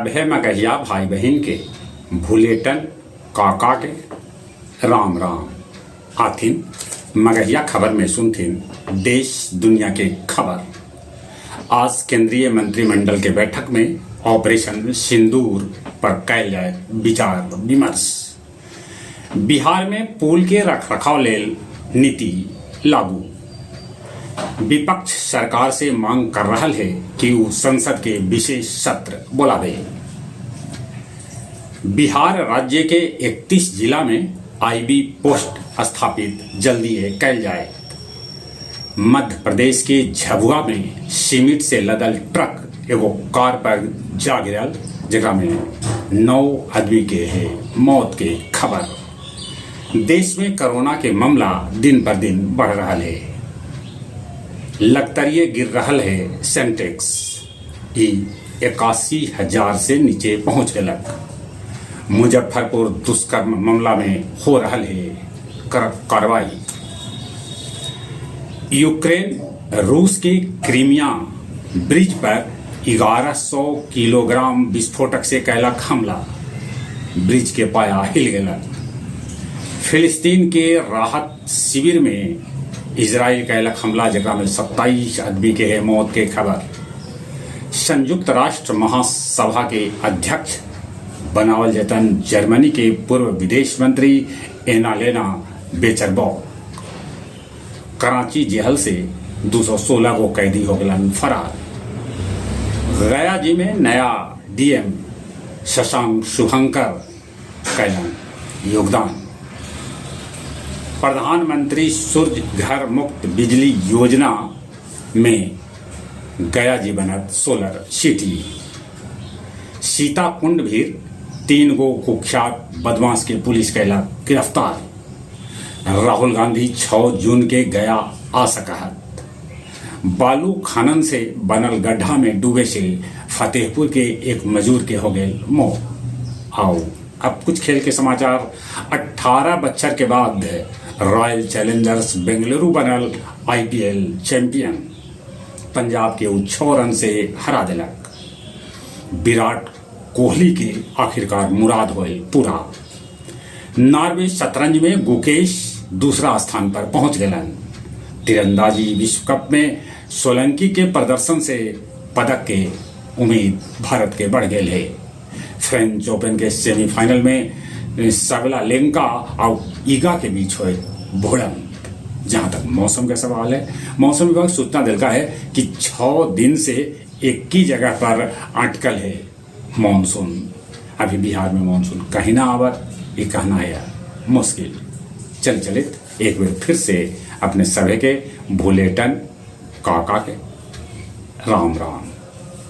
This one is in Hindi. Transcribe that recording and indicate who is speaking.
Speaker 1: सभे मगहिया भाई बहन के भूलेटन काका के राम राम आथिन मगहिया खबर में सुनथिन देश दुनिया के खबर। आज केंद्रीय मंत्रिमंडल के बैठक में ऑपरेशन सिंदूर पर कैल जाए विचार विमर्श। बिहार में पुल के रखरखाव लेल नीति लागू। विपक्ष सरकार से मांग कर रहा है कि वो संसद के विशेष सत्र बुलावे। बिहार राज्य के 31 जिला में आईबी पोस्ट स्थापित जल्दी कैल जाए। मध्य प्रदेश के झबुआ में सीमेंट से लदल ट्रक एगो कार पर जा गिरल, जगह में 9 आदमी के है मौत के खबर। देश में कोरोना के मामला दिन पर दिन बढ़ रहा है। लगतरिये गिर रहा है सेंटेक्स 81,000 से नीचे पहुंच गलक। मुजफ्फरपुर दुष्कर्म मामला में हो रहा है कार्रवाई। यूक्रेन रूस की क्रीमिया ब्रिज पर 1100 किलोग्राम विस्फोटक से कैलक हमला। ब्रिज के पाया हिल गलक। फिलिस्तीन के राहत शिविर में इजराइल कैलक हमला, जगह में 27 आदमी के है मौत के खबर। संयुक्त राष्ट्र महासभा के अध्यक्ष बनावल जतन जर्मनी के पूर्व विदेश मंत्री एनालेना बेचरबॉक। कराची जेल से 216 को कैदी हो गलन फरार। गया जी में नया डीएम शशांक शुभंकर कैलन योगदान। प्रधानमंत्री सूर्य घर मुक्त बिजली योजना में गया जी बनत सोलर सिटी। सीताकुंड भी 3 गो कुख्यात बदमाश के पुलिस कैला गिरफ्तार। राहुल गांधी 6 जून के गया आ सकहत। बालू खनन से बनल गड्ढा में डूबे से फतेहपुर के एक मजदूर के हो गए मौत। आओ अब कुछ खेल के समाचार। 18 बच्चर के बाद रॉयल चैलेंजर्स बेंगलुरु बनल आईपीएल चैंपियन। पंजाब के 6 रन से हरा दिलक। विराट कोहली के आखिरकार मुराद होए पूरा। नॉर्वे शतरंज में गुकेश दूसरा स्थान पर पहुंच गलन। तीरंदाजी विश्व कप में सोलंकी के प्रदर्शन से पदक के उम्मीद भारत के बढ़ गए है। फ्रेंच ओपन के सेमीफाइनल में सबलालेंका और ईगा के बीच हुए भिड़ंत। जहां तक मौसम का सवाल है, मौसम विभाग सूचना दिलका है कि 6 दिन से एक ही जगह पर अटकल है मानसून। अभी बिहार में मानसून कहीं ना आवत, ये कहना है मुश्किल। चलित एक बार फिर से अपने सभी के भूलेटन काका के राम राम।